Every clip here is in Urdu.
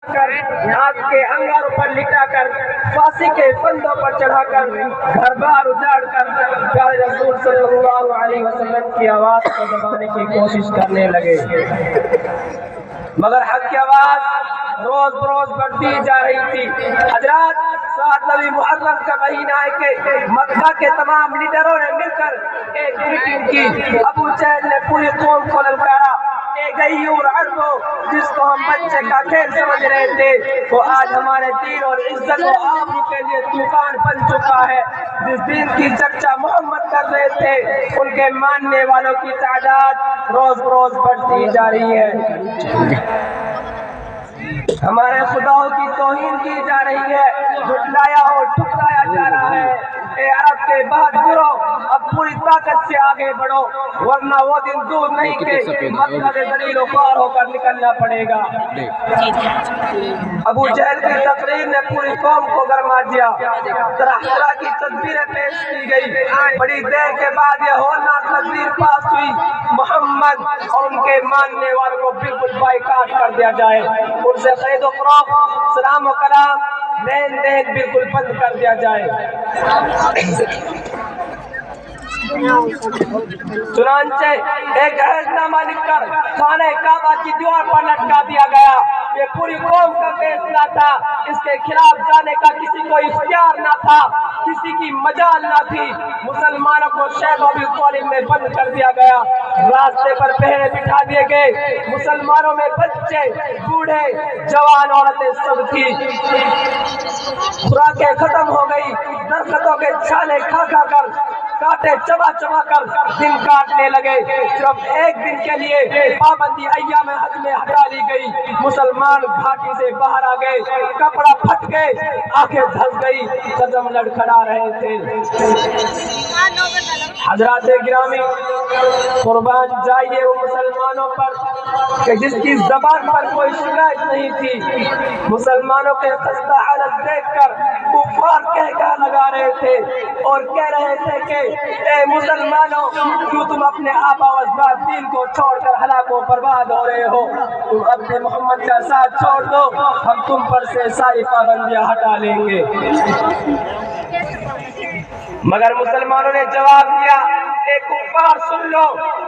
کر آگ کے انگاروں پر لٹا کر پھانسی کے پھندوں پر چڑھا کر گھر بار اجاڑ کر پیارے رسول صلی اللہ علیہ وسلم کی آواز کو دبانے کی کوشش کرنے لگے، مگر حق کی آواز روز بروز بڑھتی جا رہی تھی۔ حضرات، 7 ربیع محرم کا مہینہ ہے کہ مکہ کے تمام لیڈروں نے مل کر ایک میٹنگ کی۔ ابو جہل نے پوری قوم کو للکارا، اے غیور عربو، جس کو ہم بچے کا کھیل سمجھ رہے تھے وہ آج ہمارے دین اور عزت و آبرو کے لیے طوفان بن چکا ہے۔ جس دین کی چرچا محمد کر رہے تھے ان کے ماننے والوں کی تعداد روز بروز بڑھتی جا رہی ہے، ہمارے خداؤں کی توہین کی جا رہی ہے، جھٹلایا اور ٹھکرایا جا رہا ہے۔ اے عرب کے بہادروں، اب پوری طاقت سے آگے بڑھو، ورنہ وہ دن دور نہیں کہ مکہ سے ذلیل و خوار ہو کر نکلنا پڑے گا۔ ابو جہل کی تقریر نے پوری قوم کو گرما دیا، طرح طرح کی تدبیریں پیش کی گئی۔ بڑی دیر کے بعد یہ ہولناک تدبیر پاس ہوئی، محمد اور ان کے ماننے والوں کو بالکل بائیکاٹ کر دیا جائے، ان سے خرید و فروخت، سلام و کلام، لین دین بالکل بند کر دیا جائے۔ چنانچہ ایک عہد نامہ لکھ کر خانہ کعبہ کی دیوار پر لٹکا دیا گیا۔ یہ پوری قوم کا فیصلہ تھا، اس کے خلاف جانے کا کسی کو اختیار نہ تھا، کسی کی مجال نہ تھی۔ مسلمانوں کو شیخ ابی طالب میں بند کر دیا گیا، راستے پر پہرے بٹھا دیے گئے۔ مسلمانوں میں بچے، بوڑھے، جوان، عورتیں سب تھی۔ خوراکیں ختم ہو گئی، درختوں کے چھالے کھا کھا کر، کاٹے چبا چبا کر دن کاٹنے لگے۔ صرف ایک دن کے لیے پابندی ایام حج میں ہٹا لی گئی۔ مسلمان گھاٹی سے باہر آ گئے، کپڑا پھٹ گئے، آنکھیں دھس گئی، قدم لڑکھڑا رہے تھے۔ حضرات گرامی، قربان جائیے وہ مسلمانوں پر کہ جس کی زبان پر کوئی شکایت نہیں تھی۔ مسلمانوں کے خستہ حالت دیکھ کر کفار کہکا لگا رہے تھے اور کہہ رہے تھے کہ اے مسلمانوں، کیوں تم اپنے آبا و اجداد دین کو چھوڑ کر ہلاک و برباد ہو رہے ہو؟ تم اپنے محمد کا ساتھ چھوڑ دو، ہم تم پر سے ساری پابندیاں ہٹا لیں گے۔ مگر مسلمانوں نے جواب دیا، اے کفار سن لو،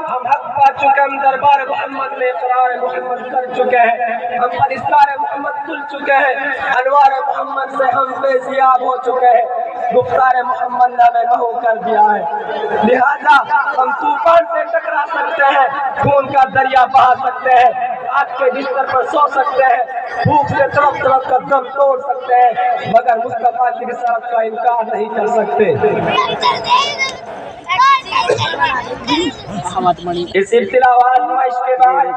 ہم حق پا چکے، ہم دربار محمد میں اقرار محمد کر چکے ہیں، ہم پر اسرار محمد کھل چکے ہیں، انوار محمد سے ہم فیضیاب ہو چکے ہیں، گفتار محمد نامے محو کر دیا ہے، لہذا ہم طوفان سے ٹکرا سکتے ہیں، خون کا دریا بہا سکتے ہیں، آگ کے بستر پر سو سکتے ہیں، بھوک سے تڑپ تڑپ کر دم توڑ سکتے ہیں، مگر مصطفیٰ کی رسالت کا انکار نہیں کر سکتے۔ اس ابتلا و آزمائش کے بعد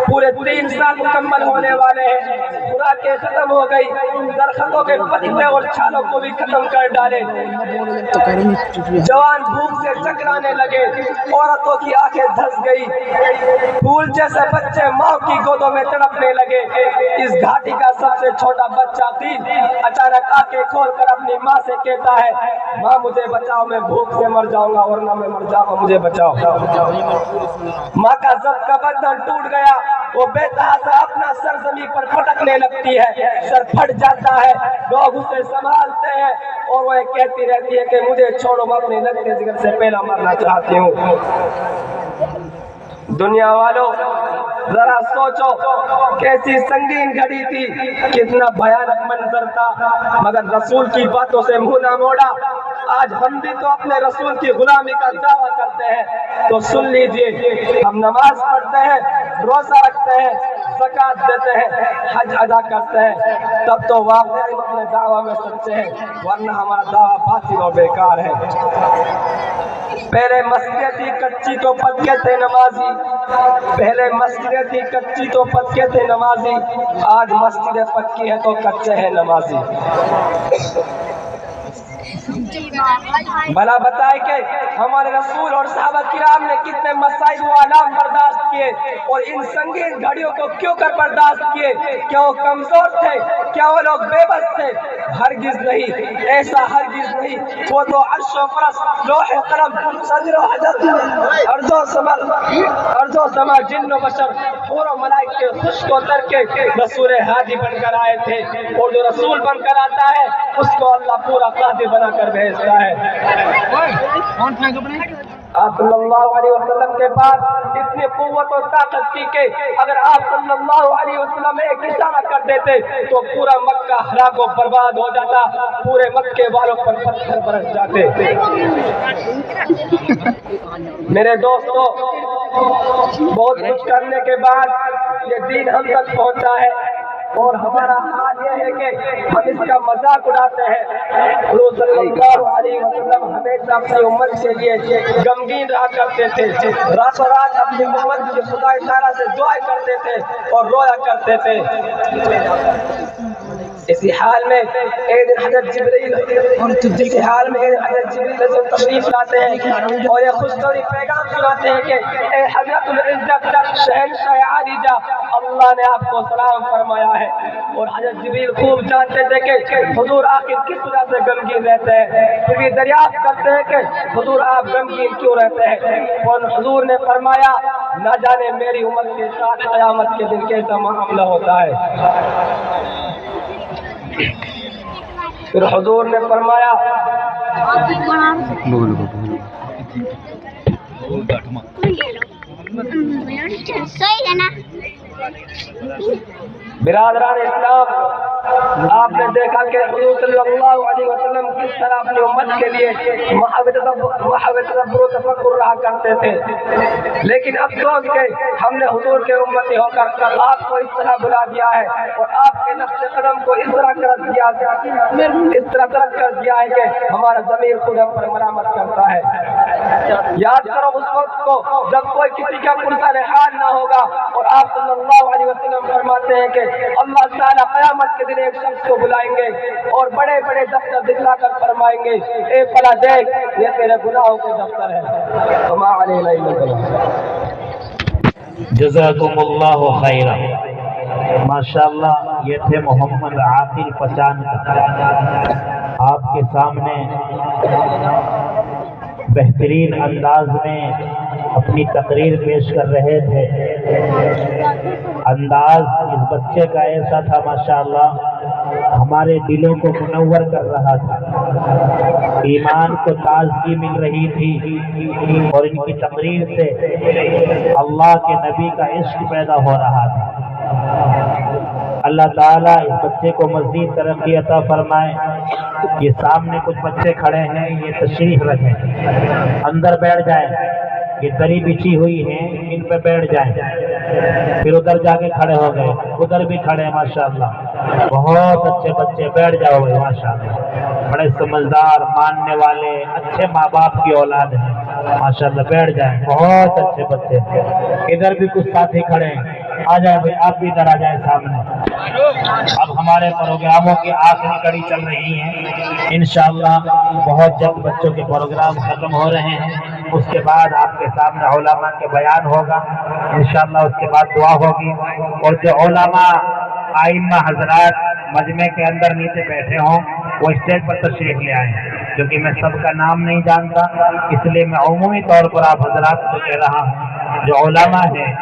پورے 3 سال مکمل ہونے والے ہیں۔ خوراکیں ختم ہو گئی، درختوں کے پتے اور چھالوں کو بھی ختم کر ڈالے، جوان بھوک سے چکرانے لگے، عورتوں کی آنکھیں دھس گئی، پھول جیسے بچے ماں کی گودوں میں تڑپنے لگے۔ اس گھاٹی کا سب سے چھوٹا بچہ تین اچانک آنکھیں کھول کر اپنی ماں سے کہتا ہے، ماں مجھے بچاؤ، میں بھوک سے مر جاؤں گا، ورنہ میں مر جاؤں گا، مجھے بچاؤ۔ ماں کا ضبط کا بندھن ٹوٹ گیا، وہ بے تحاشا اپنا سر زمین پر پٹکنے لگتی ہے، سر پھٹ جاتا ہے، لوگ اسے سنبھالتے ہیں اور وہ کہتی رہتی ہے کہ مجھے چھوڑو، میں اپنے لگتے جگر سے پہلا مرنا چاہتی ہوں۔ دنیا والوں، ذرا سوچو کیسی سنگین گھڑی تھی، کتنا بھیانک منظر تھا، مگر رسول کی باتوں سے منہ نہ موڑا۔ آج ہم بھی تو اپنے رسول کی غلامی کا دعویٰ کرتے ہیں، تو سن لیجئے، ہم نماز پڑھتے ہیں، روزہ رکھتے ہیں، زکوٰۃ دیتے ہیں، حج ادا کرتے ہیں، تب تو واقعی اپنے دعویٰ میں سچے ہیں، ورنہ ہمارا دعویٰ باطل و بیکار ہے۔ پہلے مسجد تھی کچی تو پکے تھے نمازی، پہلے مسجد تھی کچی تو پکے تھے نمازی، آج مسجد پکی ہے تو کچے ہیں نمازی۔ بھلا بتائے کہ ہمارے رسول اور صحابہ کرام نے کتنے مسائل و آلام برداشت کیے اور ان سنگین گھڑیوں کو کیوں کر برداشت کیے؟ کیا وہ کمزور تھے؟ کیا وہ لوگ بے بس تھے؟ ہرگز نہیں، ایسا ہرگز نہیں۔ وہ تو عرش و فرش، لوح قلم، صدر و حجر، ارض و سما، جن و بشر، حور و ملائکہ کے خوش کو تر کے رسول ہادی بن کر آئے تھے، اور جو رسول بن کر آتا ہے اس کو اللہ پورا قاضی بنا کر بھیجتا ہے۔ آپ صلی اللہ علیہ وسلم کے پاس اتنی قوت اور طاقت تھی کہ اگر آپ صلی اللہ علیہ وسلم ایک اشارہ کر دیتے تو پورا مکہ ہلاک و برباد ہو جاتا، پورے مکے والوں پر پتھر برس جاتے۔ میرے دوستو، بہت کچھ کرنے کے بعد یہ دین ہم تک پہنچا ہے، اور ہمارا حال یہ ہے کہ ہم اس کا مذاق اڑاتے ہیں۔ حضور صلی اللہ علیہ وسلم ہمیشہ اپنی امت کے لیے غمگین رہا کرتے تھے، راتوں رات اپنی امت کے خدا تعالیٰ سے دعا کرتے تھے اور رویا کرتے تھے۔ اسی حال میں ایک دن حضرت جبرائیل تشریف لاتے ہیں اور یہ خوشخبری پیغام سناتے ہیں کہ اے حضرت العزت شہنشاہ عالی جا، اللہ نے آپ کو سلام فرمایا ہے۔ اور حضرت جبرائیل خوب جانتے تھے کہ حضور آخر کس وجہ سے غمگین رہتے ہیں، پھر یہ دریافت کرتے ہیں کہ حضور آپ غمگین کیوں رہتے ہیں؟ اور حضور نے فرمایا نہ جانے میری امت کے ساتھ قیامت کے دن کیسا معاملہ ہوتا ہے۔ پھر حضور نے فرمایا برادران اسلام، آپ نے دیکھا کہ حضور صلی اللہ علیہ وسلم کس طرح اپنی امت کے لیے محبت تدبر و تفکر رہا کرتے تھے، لیکن افسوس کہ ہم نے حضور کے امتی ہو کر آپ کو اس طرح بلا دیا ہے اور آپ کے نقش قدم کو اس طرح ترک کر دیا ہے کہ ہمارا ضمیر خود ہم پر ملامت کرتا ہے۔ یاد کرو اس وقت کو جب کوئی کسی کا پرسان حال نہ ہوگا، اور آپ صلی اللہ علیہ وسلم فرماتے ہیں کہ اللہ تعالیٰ قیامت کے دن ایک شخص کو بلائیں گے اور بڑے بڑے دفتر دکھلا کر فرمائیں گے اے فلاں دیکھ یہ تیرے گناہوں کے دفتر ہے۔ وما علینا الا البلاغ۔ جزاکم اللہ خیرا۔ ماشاءاللہ، یہ تھے محمد عاقل پچان، آپ کے سامنے بہترین انداز میں اپنی تقریر پیش کر رہے تھے۔ انداز اس بچے کا ایسا تھا ماشاءاللہ، ہمارے دلوں کو منور کر رہا تھا، ایمان کو تازگی مل رہی تھی، اور ان کی تقریر سے اللہ کے نبی کا عشق پیدا ہو رہا تھا۔ اللہ تعالیٰ اس بچے کو مزید ترقی عطا فرمائے۔ یہ سامنے کچھ بچے کھڑے ہیں، یہ تشریف رکھیں، اندر بیٹھ جائیں، یہ دری بچھی ہوئی ہیں، ان پہ بیٹھ جائیں۔ پھر ادھر جا کے کھڑے ہو گئے، ادھر بھی کھڑے ہیں ماشاءاللہ، بہت اچھے بچے، بیٹھ جاؤ گے ماشاءاللہ، بڑے سمجھدار، ماننے والے، اچھے ماں باپ کی اولاد ہیں ماشاءاللہ، بیٹھ جائیں، بہت اچھے بچے۔ ادھر بھی کچھ ساتھی کھڑے ہیں، آ جائیں بھائی، آپ بھی ادھر آ جائیں سامنے۔ اب ہمارے پروگراموں کی آخری کڑی چل رہی ہے، انشاءاللہ بہت جلد بچوں کے پروگرام ختم ہو رہے ہیں، اس کے بعد آپ کے سامنے علماء کے بیان ہوگا انشاءاللہ، اس کے بعد دعا ہوگی، اور جو علماء ائمہ حضرات مجمع کے اندر نیچے بیٹھے ہوں وہ اسٹیج پر تشریف لے آئیں، کیونکہ میں سب کا نام نہیں جانتا، اس لیے میں عمومی طور پر آپ حضرات کو کہہ رہا ہوں جو علماء ہیں